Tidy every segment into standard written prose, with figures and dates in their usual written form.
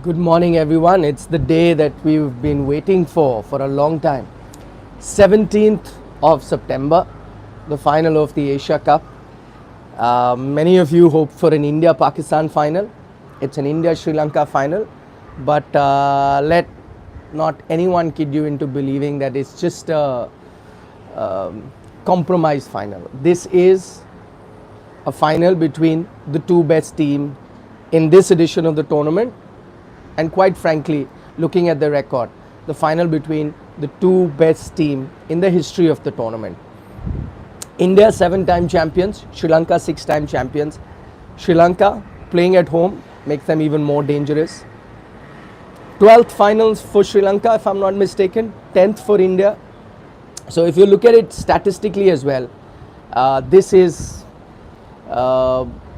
Good morning, everyone. It's the day that we've been waiting for a long time. 17th of September, the final of the Asia Cup. Many of you hope for an India-Pakistan final. It's an India-Sri Lanka final. But let not anyone kid you into believing that it's just a compromise final. This is a final between the two best teams in this edition of the tournament. And quite frankly, looking at the record, the final between the two best teams in the history of the tournament. India 7-time champions, Sri Lanka 6-time champions. Sri Lanka playing at home makes them even more dangerous. 12th finals for Sri Lanka, if I'm not mistaken, 10th for India. So if you look at it statistically as well, this is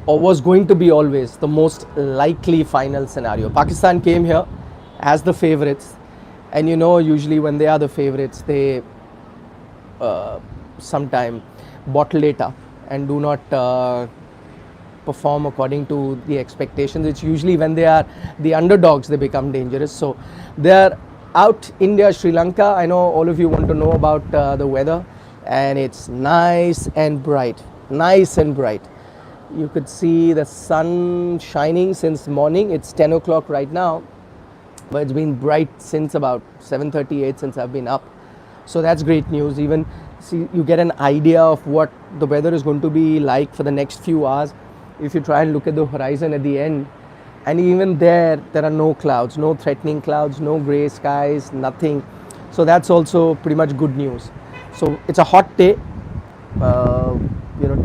or was going to be always the most likely final scenario. Pakistan came here as the favourites, and you know, usually when they are the favourites, they sometime bottle it up and do not perform according to the expectations. It's usually when they are the underdogs they become dangerous. So they are out. India, Sri Lanka. I know all of you want to know about the weather, and it's nice and bright. Nice and bright. You could see the sun shining since morning. It's 10 o'clock right now, but it's been bright since about 7:38 since I've been up. So that's great news. Even see, you get an idea of what the weather is going to be like for the next few hours if you try and look at the horizon at the end. And even there are no clouds, no threatening clouds, no grey skies, nothing. So that's also pretty much good news. So it's a hot day.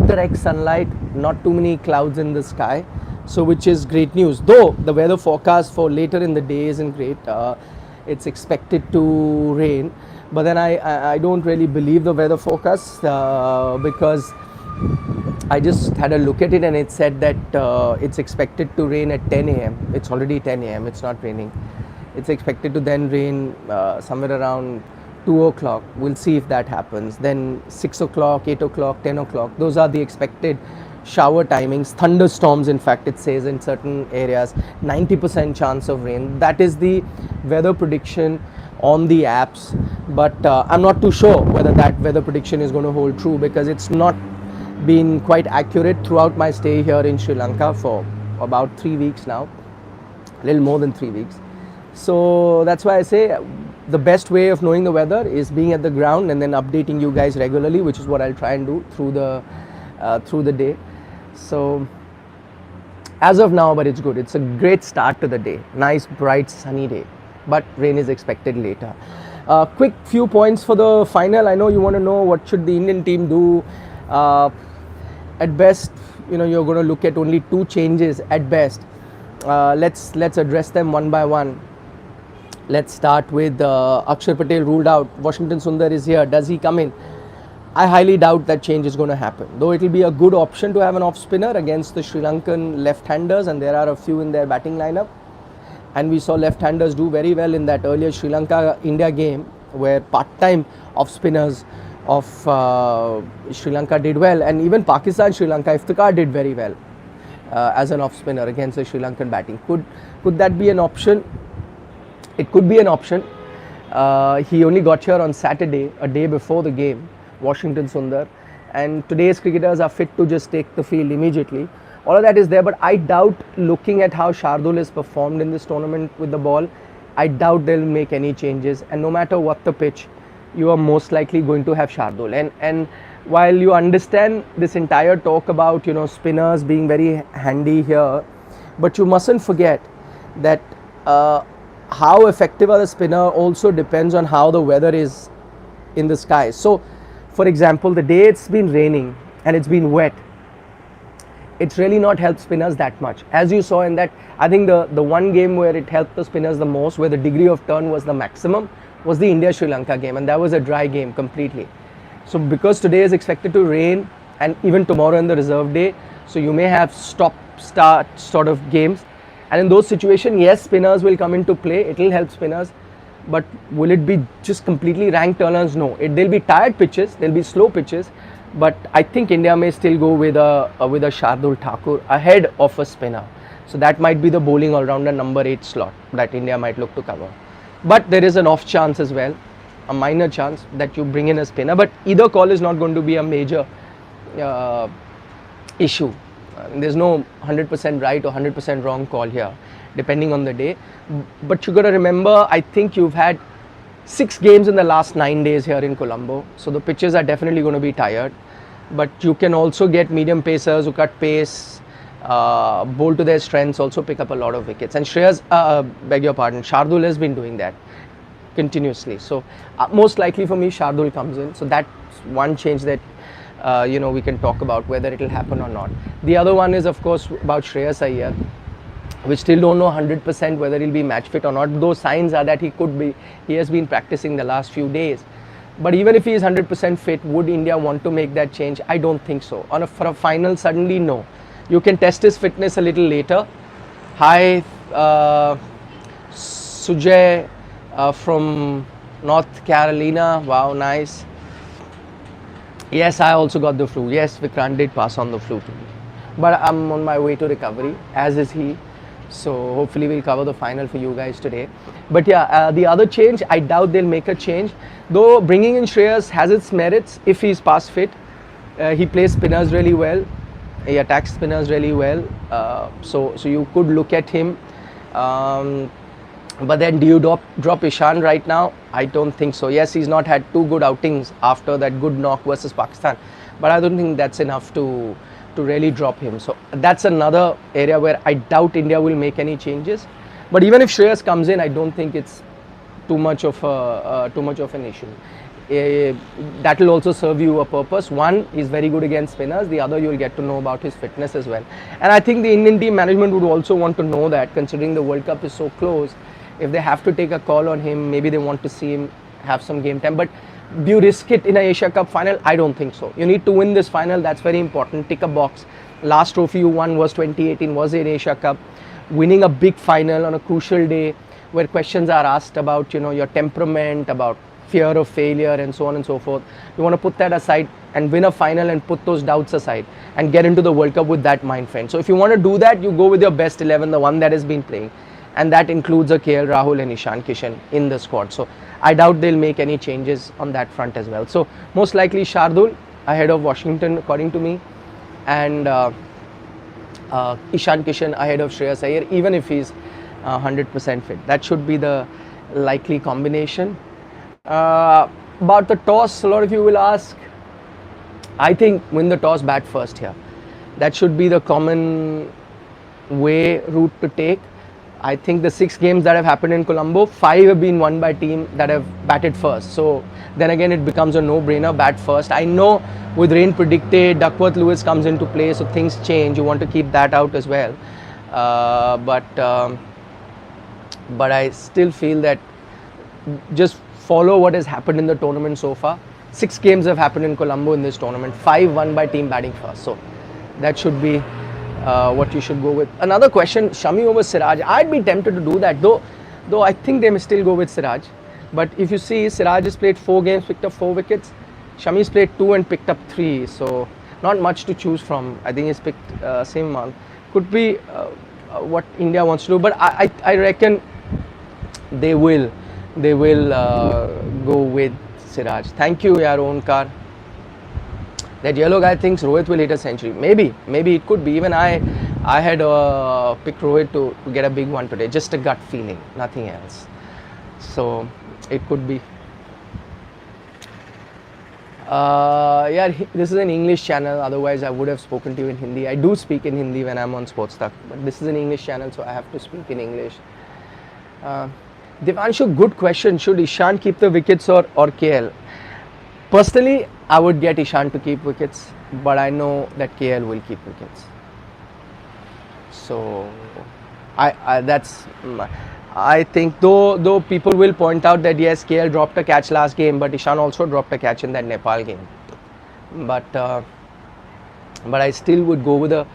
Direct sunlight, not too many clouds in the sky, so which is great news. Though the weather forecast for later in the day isn't great. It's expected to rain, but then I don't really believe the weather forecast because I just had a look at it and it said that it's expected to rain at 10 a.m. It's already 10 a.m. It's not raining. It's expected to then rain somewhere around 2 o'clock. We'll see if that happens. Then 6 o'clock, 8 o'clock, 10 o'clock. Those are the expected shower timings. Thunderstorms, in fact, it says in certain areas. 90% chance of rain. That is the weather prediction on the apps. But I'm not too sure whether that weather prediction is going to hold true, because it's not been quite accurate throughout my stay here in Sri Lanka for about 3 weeks now. A little more than 3 weeks. So that's why I say the best way of knowing the weather is being at the ground and then updating you guys regularly, which is what I'll try and do through the day. So as of now, but it's good. It's a great start to the day. Nice, bright, sunny day. But rain is expected later. Quick few points for the final. I know you want to know what should the Indian team do. At best, you're going to look at only 2 changes at best. Let's address them one by one. Let's start with Akshar Patel ruled out. Washington Sundar is here. Does he come in? I highly doubt that change is going to happen. Though it will be a good option to have an off spinner against the Sri Lankan left-handers, and there are a few in their batting lineup. And we saw left-handers do very well in that earlier Sri Lanka-India game, where part-time off spinners of Sri Lanka did well, and even Pakistan-Sri Lanka, Iftikhar did very well as an off spinner against the Sri Lankan batting. Could that be an option? It could be an option. He only got here on Saturday, a day before the game, Washington Sundar, and today's cricketers are fit to just take the field immediately. All of that is there, but I doubt, looking at how Shardul has performed in this tournament with the ball, I doubt they'll make any changes. And no matter what the pitch, you are most likely going to have Shardul. And while you understand this entire talk about spinners being very handy here, but you mustn't forget that how effective are the spinner also depends on how the weather is in the sky. So for example, the day it's been raining and it's been wet, it's really not helped spinners that much. As you saw in that, I think the one game where it helped the spinners the most, where the degree of turn was the maximum, was the India-Sri Lanka game, and that was a dry game completely. So because today is expected to rain, and even tomorrow in the reserve day, so you may have stop-start sort of games. And in those situations, yes, spinners will come into play. It will help spinners. But will it be just completely rank turners? No. There'll be tired pitches. There'll be slow pitches. But I think India may still go with a Shardul Thakur ahead of a spinner. So that might be the bowling all-rounder number 8 slot that India might look to cover. But there is an off chance as well, a minor chance that you bring in a spinner. But either call is not going to be a major issue. There's no 100% right or 100% wrong call here, depending on the day. But you got to remember, I think you've had 6 games in the last 9 days here in Colombo. So the pitches are definitely going to be tired. But you can also get medium pacers who cut pace, bowl to their strengths, also pick up a lot of wickets. And Shreyas, beg your pardon, Shardul has been doing that continuously. So most likely for me, Shardul comes in. So that's one change that we can talk about whether it will happen or not. The other one is, of course, about Shreyas Iyer. We still don't know 100% whether he'll be match fit or not. Those signs are that he could be. He has been practicing the last few days. But even if he is 100% fit, would India want to make that change? I don't think so. For a final, suddenly, no. You can test his fitness a little later. Hi, Sujay from North Carolina. Wow, nice. Yes, I also got the flu. Yes, Vikrant did pass on the flu to me. But I'm on my way to recovery, as is he. So hopefully we'll cover the final for you guys today. But yeah, the other change, I doubt they'll make a change. Though bringing in Shreyas has its merits if he's past fit. He plays spinners really well. He attacks spinners really well. So you could look at him. But then do you drop Ishan right now? I don't think so. Yes, he's not had 2 good outings after that good knock versus Pakistan. But I don't think that's enough to really drop him. So that's another area where I doubt India will make any changes. But even if Shreyas comes in, I don't think it's too much of an issue. That will also serve you a purpose. One, he's very good against spinners. The other, you'll get to know about his fitness as well. And I think the Indian team management would also want to know that, considering the World Cup is so close. If they have to take a call on him, maybe they want to see him have some game time. But do you risk it in an Asia Cup final? I don't think so. You need to win this final. That's very important. Tick a box. Last trophy you won was 2018, was in Asia Cup. Winning a big final on a crucial day where questions are asked about, your temperament, about fear of failure and so on and so forth. You want to put that aside and win a final and put those doubts aside and get into the World Cup with that mind frame. So if you want to do that, you go with your best 11, the one that has been playing. And that includes a KL Rahul and Ishan Kishan in the squad. So I doubt they'll make any changes on that front as well. So most likely Shardul ahead of Washington, according to me, and Ishan Kishan ahead of Shreyas Iyer, even if he's 100% fit. That should be the likely combination. About the toss, a lot of you will ask. I think win the toss, bat first here. That should be the common route to take. I think the 6 games that have happened in Colombo, 5 have been won by team that have batted first. So then again, it becomes a no-brainer, bat first. I know with rain predicted, Duckworth-Lewis comes into play, so things change. You want to keep that out as well. But I still feel that just follow what has happened in the tournament so far. 6 games have happened in Colombo in this tournament, 5 won by team batting first. So that should be what you should go with. Another question, Shami over Siraj. I'd be tempted to do that, though I think they may still go with Siraj. But if you see, Siraj has played 4 games, picked up 4 wickets. Shami's played 2 and picked up 3. So not much to choose from. I think he's picked same amount. Could be what India wants to do. But I reckon they will go with Siraj. Thank you, yaar, Onkar. That yellow guy thinks Rohit will hit a century. Maybe it could be. Even I had picked Rohit to get a big one today. Just a gut feeling, nothing else. So it could be. Yeah, this is an English channel. Otherwise, I would have spoken to you in Hindi. I do speak in Hindi when I'm on SportsTalk, but this is an English channel, so I have to speak in English. Devanshu, good question. Should Ishan keep the wickets or KL? Personally, I would get Ishan to keep wickets, but I know that KL will keep wickets. So, I think though people will point out that yes, KL dropped a catch last game, but Ishan also dropped a catch in that Nepal game. But I still would go with a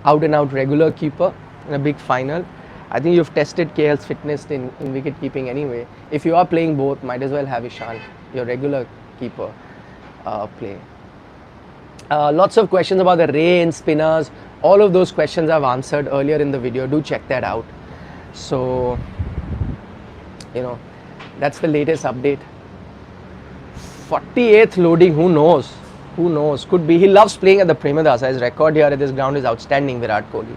out-and-out regular keeper in a big final. I think you've tested KL's fitness in wicket keeping anyway. If you are playing both, might as well have Ishan, your regular keeper, play. Lots of questions about the rain, spinners. all of those questions I've answered earlier in the video. Do check that out. So, you know, that's the latest update. 48th loading, who knows? Who knows? Could be. He loves playing at the Premadasa. His record here at this ground is outstanding, Virat Kohli.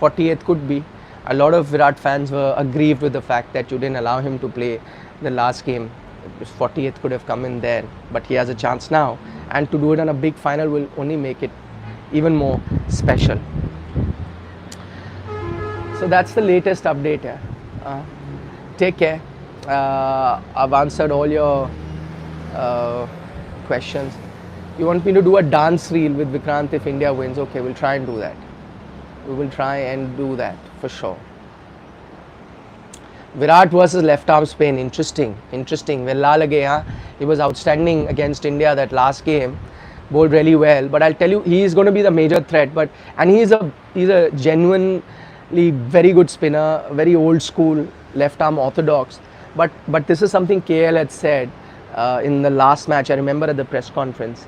48th could be. A lot of Virat fans were aggrieved with the fact that you didn't allow him to play the last game. 48th could have come in there, but he has a chance now. And to do it on a big final will only make it even more special. So that's the latest update here. Take care. I've answered all your questions. You want me to do a dance reel with Vikrant if India wins? Okay, we'll try and do that. We will try and do that for sure. Virat versus left arm spin. Interesting. Vella lage, huh? He was outstanding against India that last game. Bowled really well. But I'll tell you, he is going to be the major threat. And he's a genuinely very good spinner, very old school, left arm orthodox. But this is something KL had said in the last match. I remember at the press conference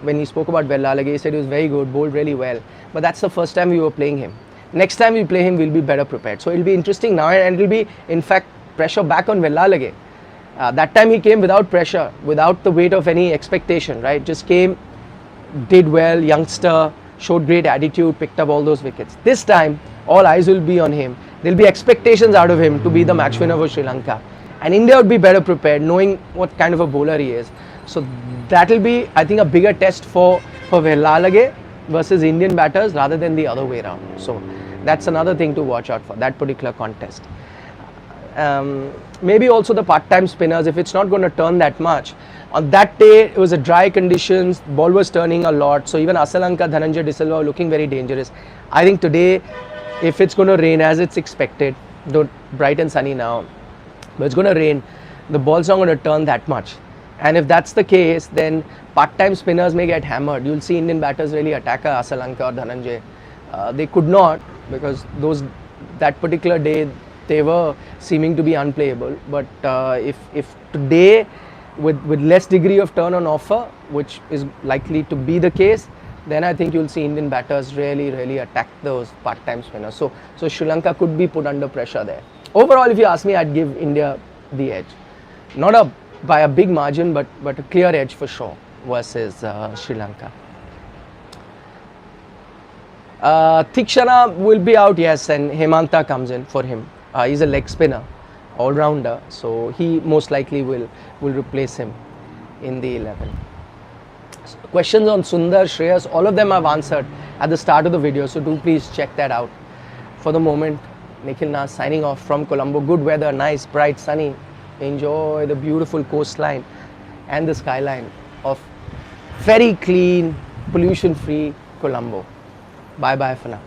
when he spoke about Vella lage, he said he was very good, bowled really well. But that's the first time we were playing him. Next time we play him, we'll be better prepared. So it'll be interesting now, and it'll be, in fact, pressure back on Vella lage. That time he came without pressure, without the weight of any expectation, right? Just came, did well, youngster, showed great attitude, picked up all those wickets. This time, all eyes will be on him. There'll be expectations out of him to be the match winner for Sri Lanka. And India would be better prepared, knowing what kind of a bowler he is. So that'll be, I think, a bigger test for Vella lage versus Indian batters rather than the other way around. So that's another thing to watch out for, that particular contest. Maybe also the part-time spinners, if it's not going to turn that much. On that day, it was a dry conditions, ball was turning a lot. So even SriLanka, Dhananjay De Silva were looking very dangerous. I think today, if it's going to rain as it's expected, though bright and sunny now, but it's going to rain, the ball's not going to turn that much. And if that's the case, then part-time spinners may get hammered. You'll see Indian batters really attack SriLanka or Dhananjay. They could not, because that particular day they were seeming to be unplayable. But if today, with less degree of turn on offer, which is likely to be the case, then I think you'll see Indian batters really attack those part-time spinners. So Sri Lanka could be put under pressure there. Overall, if you ask me, I'd give India the edge. Not by a big margin, but a clear edge for sure versus Sri Lanka. Thikshana will be out, yes, and Hemanta comes in for him. He's a leg spinner, all-rounder, so he most likely will replace him in the 11. Questions on Sundar, Shreyas, all of them I've answered at the start of the video, so do please check that out. For the moment, Nikhil Nas signing off from Colombo. Good weather, nice, bright, sunny. Enjoy the beautiful coastline and the skyline of very clean, pollution-free Colombo. Bye-bye for now.